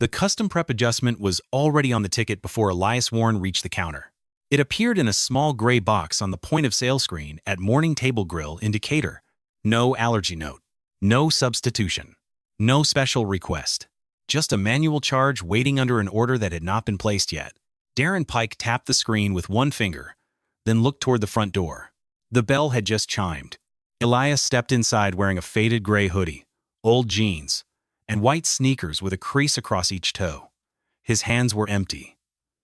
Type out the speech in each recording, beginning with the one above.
The custom prep adjustment was already on the ticket before Elias Warren reached the counter. It appeared in a small gray box on the point-of-sale screen at Morning Table Grill indicator. No allergy note. No substitution. No special request. Just a manual charge waiting under an order that had not been placed yet. Darren Pike tapped the screen with one finger, then looked toward the front door. The bell had just chimed. Elias stepped inside wearing a faded gray hoodie, old jeans, and white sneakers with a crease across each toe. His hands were empty.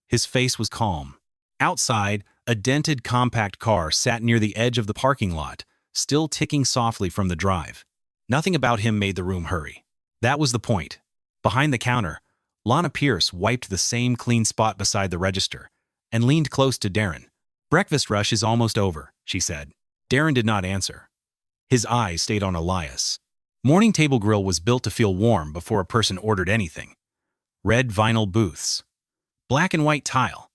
His face was calm. Outside, a dented compact car sat near the edge of the parking lot, still ticking softly from the drive. Nothing about him made the room hurry. That was the point. Behind the counter, Lana Pierce wiped the same clean spot beside the register and leaned close to Darren. "Breakfast rush is almost over," she said. Darren did not answer. His eyes stayed on Elias. Morning Table Grill was built to feel warm before a person ordered anything. Red vinyl booths. Black and white tile.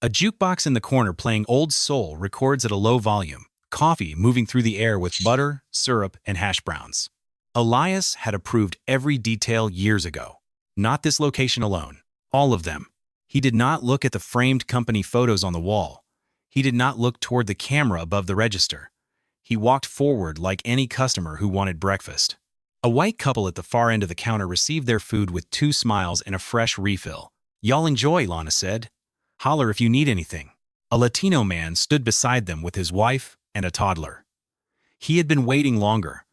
A jukebox in the corner playing old soul records at a low volume. Coffee moving through the air with butter, syrup, and hash browns. Elias had approved every detail years ago. Not this location alone. All of them. He did not look at the framed company photos on the wall. He did not look toward the camera above the register. He walked forward like any customer who wanted breakfast. A white couple at the far end of the counter received their food with 2 smiles and a fresh refill. "Y'all enjoy," Lana said. "Holler if you need anything." A Latino man stood beside them with his wife and a toddler. He had been waiting longer.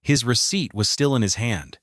His receipt was still in his hand.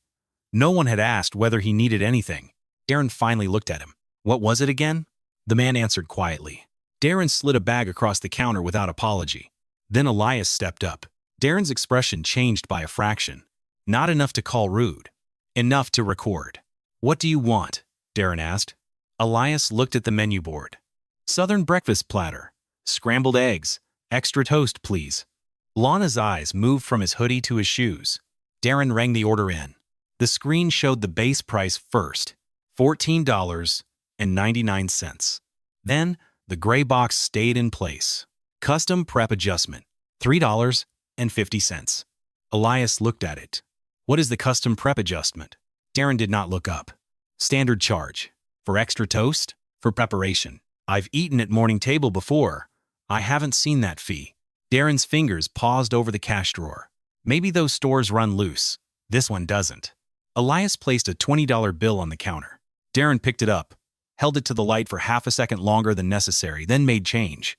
No one had asked whether he needed anything. Darren finally looked at him. "What was it again?" The man answered quietly. Darren slid a bag across the counter without apology. Then Elias stepped up. Darren's expression changed by a fraction. Not enough to call rude. Enough to record. "What do you want?" Darren asked. Elias looked at the menu board. "Southern breakfast platter. Scrambled eggs. Extra toast, please." Lana's eyes moved from his hoodie to his shoes. Darren rang the order in. The screen showed the base price first, $14.99. Then, the gray box stayed in place. Custom prep adjustment, $3.50. Elias looked at it. "What is the custom prep adjustment?" Darren did not look up. "Standard charge. For extra toast? For preparation. I've eaten at Morning Table before. I haven't seen that fee." Darren's fingers paused over the cash drawer. "Maybe those stores run loose. This one doesn't." Elias placed a $20 bill on the counter. Darren picked it up, held it to the light for half a second longer than necessary, then made change.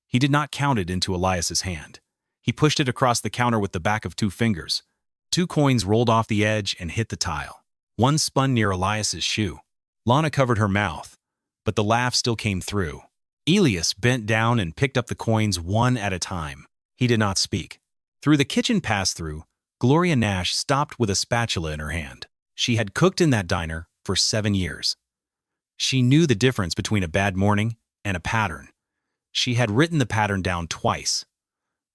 He did not count it into Elias's hand. He pushed it across the counter with the back of 2 fingers. 2 coins rolled off the edge and hit the tile. One spun near Elias's shoe. Lana covered her mouth, but the laugh still came through. Elias bent down and picked up the coins one at a time. He did not speak. Through the kitchen pass-through, Gloria Nash stopped with a spatula in her hand. She had cooked in that diner for 7 years. She knew the difference between a bad morning and a pattern. She had written the pattern down twice.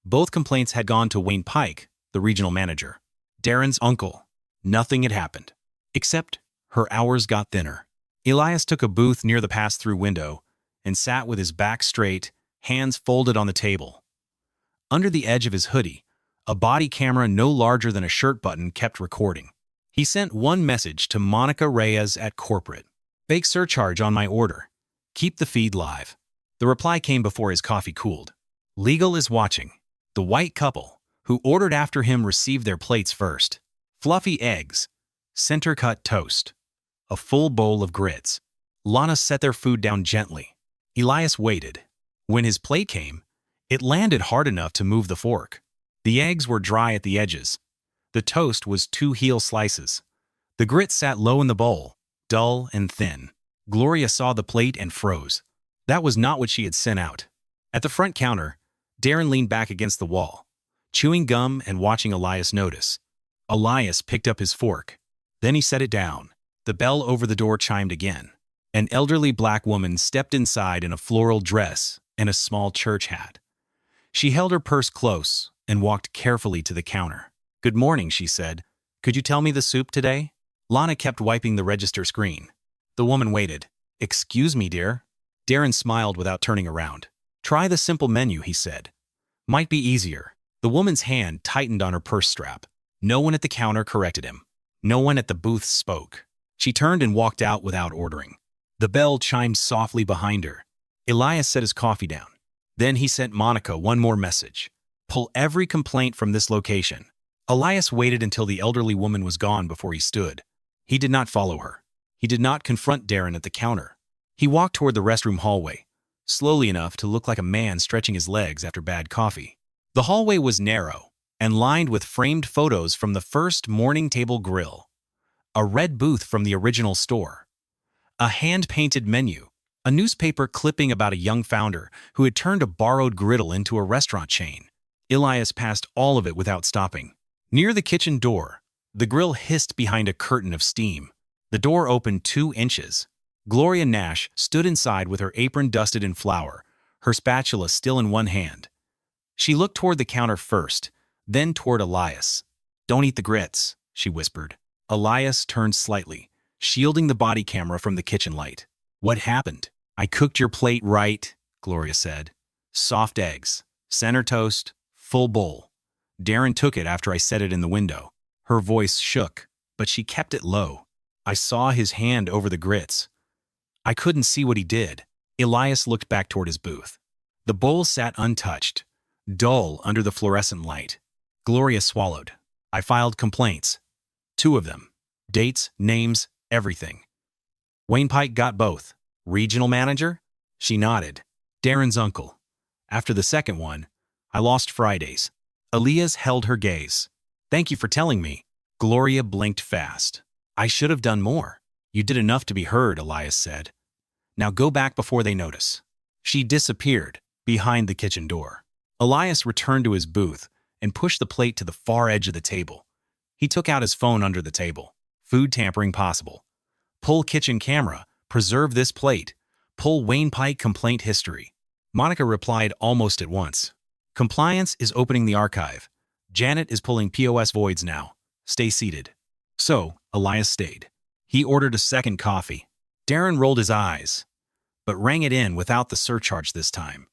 Both complaints had gone to Wayne Pike, the regional manager. Darren's uncle. Nothing had happened. Except her hours got thinner. Elias took a booth near the pass-through window and sat with his back straight, hands folded on the table. Under the edge of his hoodie, a body camera no larger than a shirt button kept recording. He sent one message to Monica Reyes at corporate. "Fake surcharge on my order. Keep the feed live." The reply came before his coffee cooled. "Legal is watching." The white couple, who ordered after him, received their plates first. Fluffy eggs, center-cut toast, a full bowl of grits. Lana set their food down gently. Elias waited. When his plate came, it landed hard enough to move the fork. The eggs were dry at the edges. The toast was 2 heel slices. The grits sat low in the bowl, dull and thin. Gloria saw the plate and froze. That was not what she had sent out. At the front counter, Darren leaned back against the wall, chewing gum and watching Elias notice. Elias picked up his fork. Then he set it down. The bell over the door chimed again. An elderly black woman stepped inside in a floral dress and a small church hat. She held her purse close and walked carefully to the counter. "Good morning," she said. "Could you tell me the soup today?" Lana kept wiping the register screen. The woman waited. "Excuse me, dear." Darren smiled without turning around. "Try the simple menu," he said. "Might be easier." The woman's hand tightened on her purse strap. No one at the counter corrected him. No one at the booth spoke. She turned and walked out without ordering. The bell chimed softly behind her. Elias set his coffee down. Then he sent Monica one more message. Pull every complaint from this location. Elias waited until the elderly woman was gone before he stood. He did not follow her. He did not confront Darren at the counter. He walked toward the restroom hallway, slowly enough to look like a man stretching his legs after bad coffee. The hallway was narrow and lined with framed photos from the first morning table grill, a red booth from the original store, a hand-painted menu, a newspaper clipping about a young founder who had turned a borrowed griddle into a restaurant chain. Elias passed all of it without stopping. Near the kitchen door, the grill hissed behind a curtain of steam. The door opened 2 inches. Gloria Nash stood inside with her apron dusted in flour, her spatula still in one hand. She looked toward the counter first, then toward Elias. "Don't eat the grits," she whispered. Elias turned slightly, shielding the body camera from the kitchen light. "What happened?" "I cooked your plate right," Gloria said. "Soft eggs, center toast, full bowl. Darren took it after I set it in the window." Her voice shook, but she kept it low. "I saw his hand over the grits. I couldn't see what he did." Elias looked back toward his booth. The bowl sat untouched, dull under the fluorescent light. Gloria swallowed. "I filed complaints. 2 of them. Dates, names, everything." "Wayne Pike got both. Regional manager?" She nodded. "Darren's uncle. After the second one, I lost Fridays." Elias held her gaze. "Thank you for telling me." Gloria blinked fast. "I should have done more." "You did enough to be heard," Elias said. "Now go back before they notice." She disappeared behind the kitchen door. Elias returned to his booth and pushed the plate to the far edge of the table. He took out his phone under the table. Food tampering possible. Pull kitchen camera. Preserve this plate. Pull Wayne Pike complaint history. Monica replied almost at once. "Compliance is opening the archive. Janet is pulling POS voids now. Stay seated." So, Elias stayed. He ordered a second coffee. Darren rolled his eyes, but rang it in without the surcharge this time.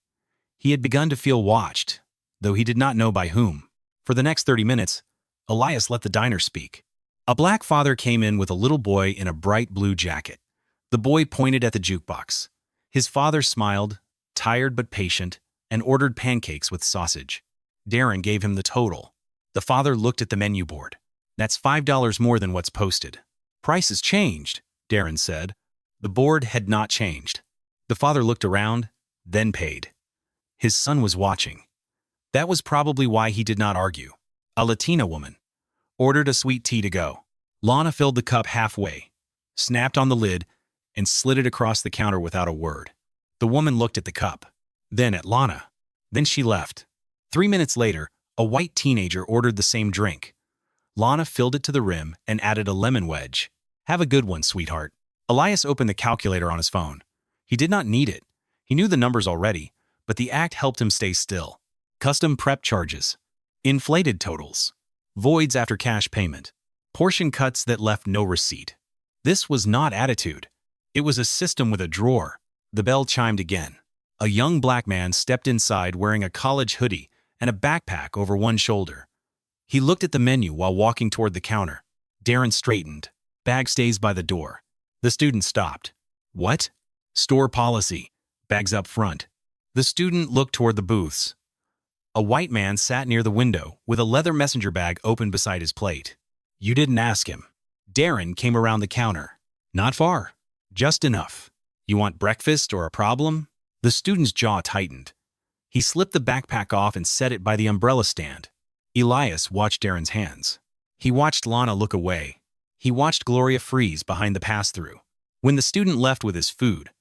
He had begun to feel watched, though he did not know by whom. For the next 30 minutes, Elias let the diner speak. A black father came in with a little boy in a bright blue jacket. The boy pointed at the jukebox. His father smiled, tired but patient, and ordered pancakes with sausage. Darren gave him the total. The father looked at the menu board. "That's $5 more than what's posted." "Prices changed," Darren said. The board had not changed. The father looked around, then paid. His son was watching. That was probably why he did not argue. A Latina woman ordered a sweet tea to go. Lana filled the cup halfway, snapped on the lid, and slid it across the counter without a word. The woman looked at the cup, then at Lana. Then she left. 3 minutes later, a white teenager ordered the same drink. Lana filled it to the rim and added a lemon wedge. "Have a good one, sweetheart." Elias opened the calculator on his phone. He did not need it. He knew the numbers already, but the act helped him stay still. Custom prep charges. Inflated totals. Voids after cash payment. Portion cuts that left no receipt. This was not attitude. It was a system with a drawer. The bell chimed again. A young black man stepped inside wearing a college hoodie and a backpack over one shoulder. He looked at the menu while walking toward the counter. Darren straightened. "Bag stays by the door." The student stopped. "What?" "Store policy. Bags up front." The student looked toward the booths. A white man sat near the window with a leather messenger bag open beside his plate. "You didn't ask him." Darren came around the counter. "Not far. Just enough. You want breakfast or a problem?" The student's jaw tightened. He slipped the backpack off and set it by the umbrella stand. Elias watched Darren's hands. He watched Lana look away. He watched Gloria freeze behind the pass-through. When the student left with his food,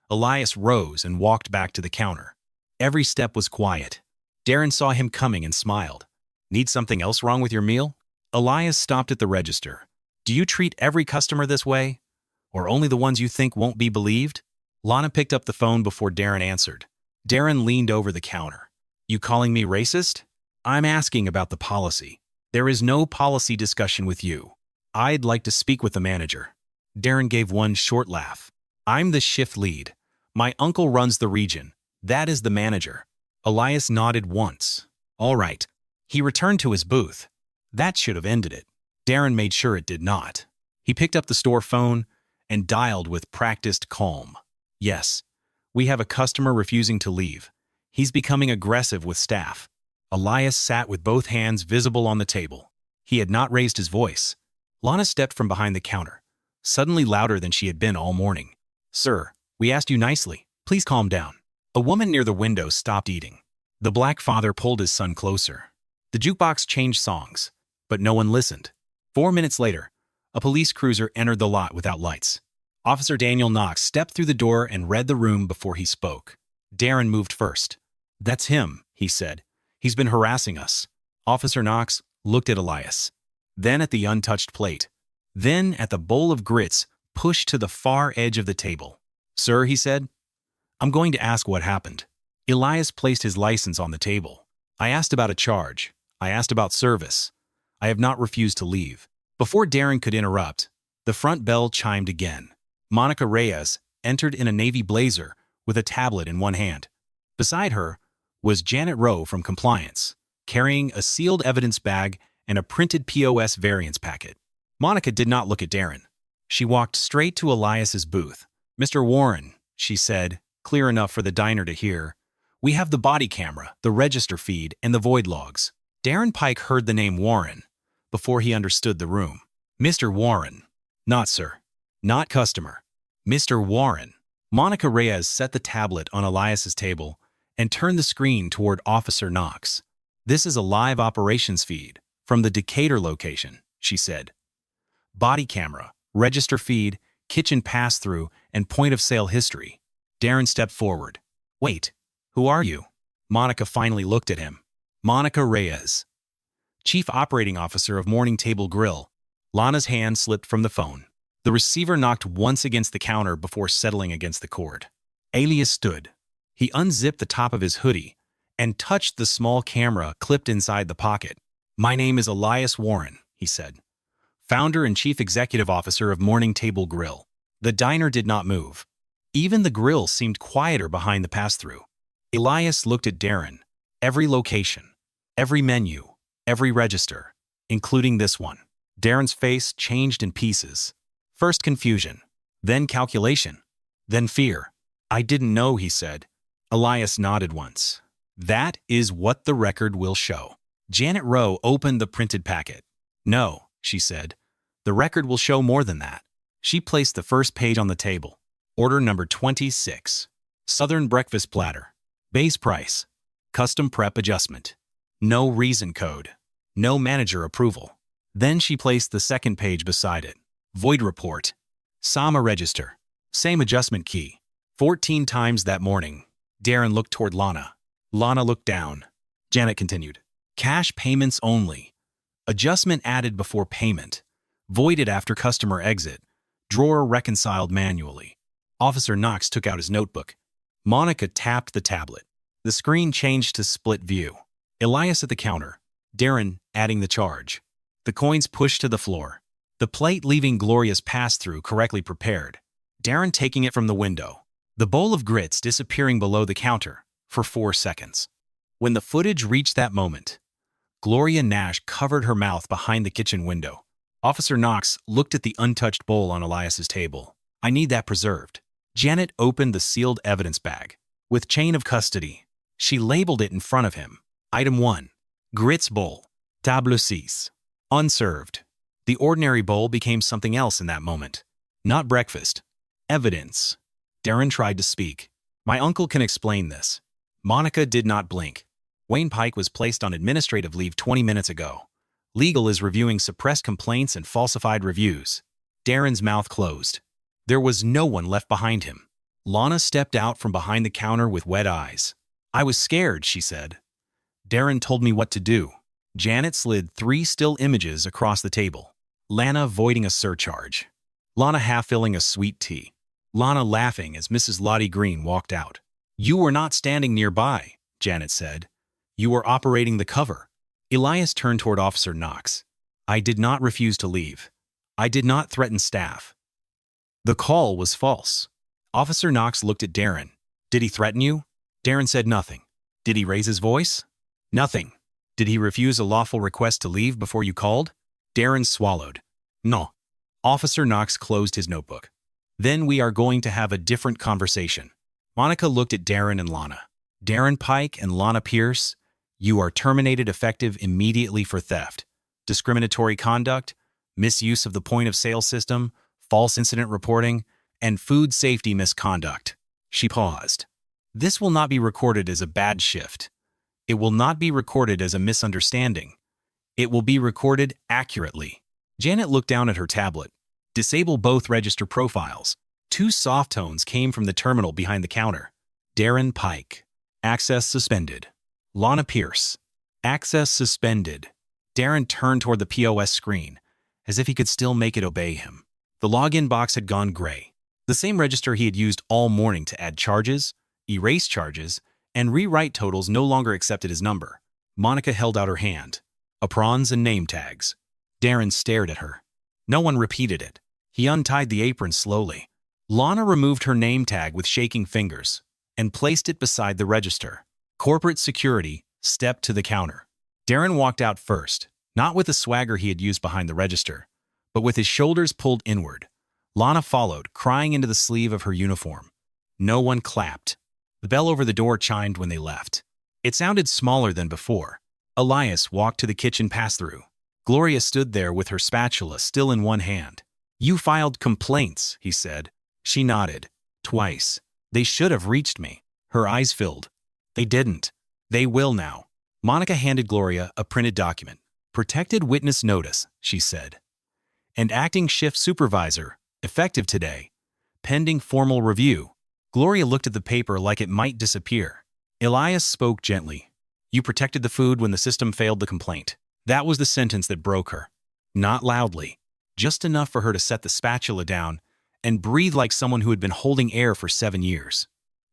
Elias rose and walked back to the counter. Every step was quiet. Darren saw him coming and smiled. "Need something else wrong with your meal?" Elias stopped at the register. "Do you treat every customer this way? Or only the ones you think won't be believed?" Lana picked up the phone before Darren answered. Darren leaned over the counter. "You calling me racist?" "I'm asking about the policy." "There is no policy discussion with you. I'd like to speak with the manager." Darren gave one short laugh. "I'm the shift lead. My uncle runs the region. That is the manager." Elias nodded once. "All right." He returned to his booth. That should have ended it. Darren made sure it did not. He picked up the store phone and dialed with practiced calm. Yes, we have a customer refusing to leave. He's becoming aggressive with staff. Elias sat with both hands visible on the table. He had not raised his voice. Lana stepped from behind the counter, suddenly louder than she had been all morning. Sir, we asked you nicely. Please calm down. A woman near the window stopped eating. The black father pulled his son closer. The jukebox changed songs, but no one listened. 4 minutes later, a police cruiser entered the lot without lights. Officer Daniel Knox stepped through the door and read the room before he spoke. Darren moved first. That's him, he said. He's been harassing us. Officer Knox looked at Elias, then at the untouched plate, then at the bowl of grits pushed to the far edge of the table. Sir, he said, I'm going to ask what happened. Elias placed his license on the table. I asked about a charge. I asked about service. I have not refused to leave. Before Darren could interrupt, the front bell chimed again. Monica Reyes entered in a navy blazer with a tablet in one hand. Beside her was Janet Rowe from compliance, carrying a sealed evidence bag and a printed POS variance packet. Monica did not look at Darren. She walked straight to Elias's booth. Mr. Warren, she said, clear enough for the diner to hear, we have the body camera, the register feed, and the void logs. Darren Pike heard the name Warren before he understood the room. Mr. Warren. Not sir. Not customer. Mr. Warren. Monica Reyes set the tablet on Elias's table and turned the screen toward Officer Knox. This is a live operations feed from the Decatur location, she said. Body camera, register feed, kitchen pass-through, and point-of-sale history. Darren stepped forward. Wait, who are you? Monica finally looked at him. Monica Reyes, Chief Operating Officer of Morning Table Grill. Lana's hand slipped from the phone. The receiver knocked once against the counter before settling against the cord. Elias stood. He unzipped the top of his hoodie and touched the small camera clipped inside the pocket. My name is Elias Warren, he said, founder and chief executive officer of Morning Table Grill. The diner did not move. Even the grill seemed quieter behind the pass-through. Elias looked at Darren. Every location, every menu, every register, including this one. Darren's face changed in pieces. First confusion, then calculation, then fear. I didn't know, he said. Elias nodded once. That is what the record will show. Janet Rowe opened the printed packet. No, she said. The record will show more than that. She placed the first page on the table. Order number 26. Southern breakfast platter. Base price. Custom prep adjustment. No reason code. No manager approval. Then she placed the second page beside it. Void report. SAMA register. Same adjustment key. 14 times that morning. Darren looked toward Lana. Lana looked down. Janet continued. Cash payments only. Adjustment added before payment. Voided after customer exit. Drawer reconciled manually. Officer Knox took out his notebook. Monica tapped the tablet. The screen changed to split view. Elias at the counter. Darren adding the charge. The coins pushed to the floor. The plate leaving Gloria's pass-through correctly prepared. Darren taking it from the window. The bowl of grits disappearing below the counter for 4 seconds. When the footage reached that moment, Gloria Nash covered her mouth behind the kitchen window. Officer Knox looked at the untouched bowl on Elias's table. I need that preserved. Janet opened the sealed evidence bag. With chain of custody, she labeled it in front of him. Item 1. Grits bowl. Table 6. Unserved. The ordinary bowl became something else in that moment. Not breakfast. Evidence. Darren tried to speak. My uncle can explain this. Monica did not blink. Wayne Pike was placed on administrative leave 20 minutes ago. Legal is reviewing suppressed complaints and falsified reviews. Darren's mouth closed. There was no one left behind him. Lana stepped out from behind the counter with wet eyes. I was scared, she said. Darren told me what to do. Janet slid 3 still images across the table. Lana voiding a surcharge. Lana half-filling a sweet tea. Lana laughing as Mrs. Lottie Green walked out. You were not standing nearby, Janet said. You were operating the cover. Elias turned toward Officer Knox. I did not refuse to leave. I did not threaten staff. The call was false. Officer Knox looked at Darren. Did he threaten you? Darren said nothing. Did he raise his voice? Nothing. Did he refuse a lawful request to leave before you called? Darren swallowed. No. Officer Knox closed his notebook. Then we are going to have a different conversation. Monica looked at Darren and Lana. Darren Pike and Lana Pierce, you are terminated effective immediately for theft, discriminatory conduct, misuse of the point-of-sale system, false incident reporting, and food safety misconduct. She paused. This will not be recorded as a bad shift. It will not be recorded as a misunderstanding. It will be recorded accurately. Janet looked down at her tablet. Disable both register profiles. 2 soft tones came from the terminal behind the counter. Darren Pike. Access suspended. Lana Pierce. Access suspended. Darren turned toward the POS screen, as if he could still make it obey him. The login box had gone gray. The same register he had used all morning to add charges, erase charges, and rewrite totals no longer accepted his number. Monica held out her hand. Aprons and name tags. Darren stared at her. No one repeated it. He untied the apron slowly. Lana removed her name tag with shaking fingers and placed it beside the register. Corporate security stepped to the counter. Darren walked out first, not with the swagger he had used behind the register, but with his shoulders pulled inward. Lana followed, crying into the sleeve of her uniform. No one clapped. The bell over the door chimed when they left. It sounded smaller than before. Elias walked to the kitchen pass-through. Gloria stood there with her spatula still in one hand. You filed complaints, he said. She nodded. Twice. They should have reached me. Her eyes filled. They didn't. They will now. Monica handed Gloria a printed document. Protected witness notice, she said. And acting shift supervisor, effective today. Pending formal review. Gloria looked at the paper like it might disappear. Elias spoke gently. You protected the food when the system failed the complaint. That was the sentence that broke her. Not loudly. Just enough for her to set the spatula down and breathe like someone who had been holding air for 7 years.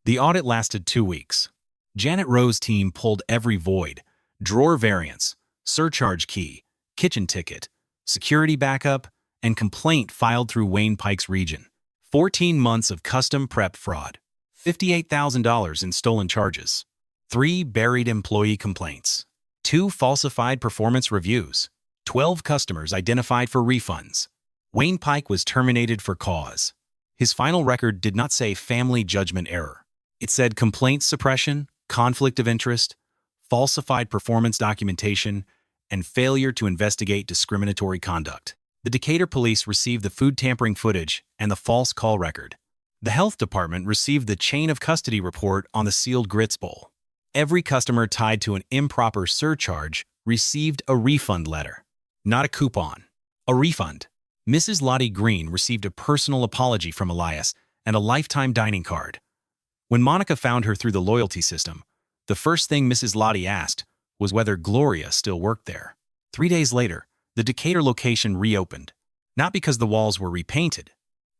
The audit lasted 2 weeks. Janet Rowe's team pulled every void, drawer variance, surcharge key, kitchen ticket, security backup, and complaint filed through Wayne Pike's region. 14 months of custom prep fraud, $58,000 in stolen charges, 3 buried employee complaints, 2 falsified performance reviews, 12 customers identified for refunds. Wayne Pike was terminated for cause. His final record did not say family judgment error. It said complaint suppression, conflict of interest, falsified performance documentation, and failure to investigate discriminatory conduct. The Decatur police received the food tampering footage and the false call record. The health department received the chain of custody report on the sealed grits bowl. Every customer tied to an improper surcharge received a refund letter. Not a coupon. A refund. Mrs. Lottie Green received a personal apology from Elias and a lifetime dining card. When Monica found her through the loyalty system, the first thing Mrs. Lottie asked was whether Gloria still worked there. 3 days later, the Decatur location reopened. Not because the walls were repainted,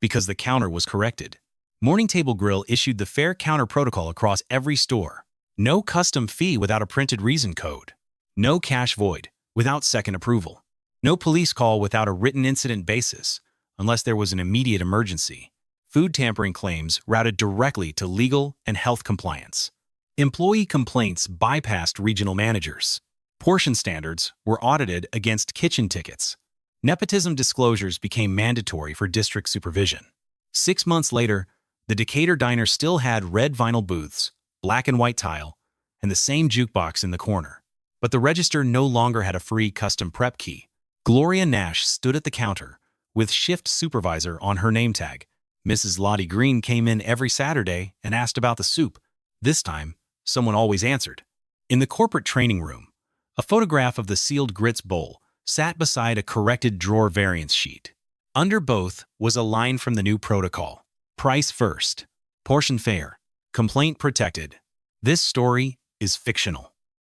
because the counter was corrected. Morning Table Grill issued the fair counter protocol across every store. No custom fee without a printed reason code. No cash void without second approval. No police call without a written incident basis, unless there was an immediate emergency. Food tampering claims routed directly to legal and health compliance. Employee complaints bypassed regional managers. Portion standards were audited against kitchen tickets. Nepotism disclosures became mandatory for district supervision. 6 months later, the Decatur diner still had red vinyl booths, black and white tile, and the same jukebox in the corner. But the register no longer had a free custom prep key. Gloria Nash stood at the counter with shift supervisor on her name tag. Mrs. Lottie Green came in every Saturday and asked about the soup. This time, someone always answered. In the corporate training room, a photograph of the sealed grits bowl sat beside a corrected drawer variance sheet. Under both was a line from the new protocol. Price first. Portion fair. Complaint protected. This story is fictional.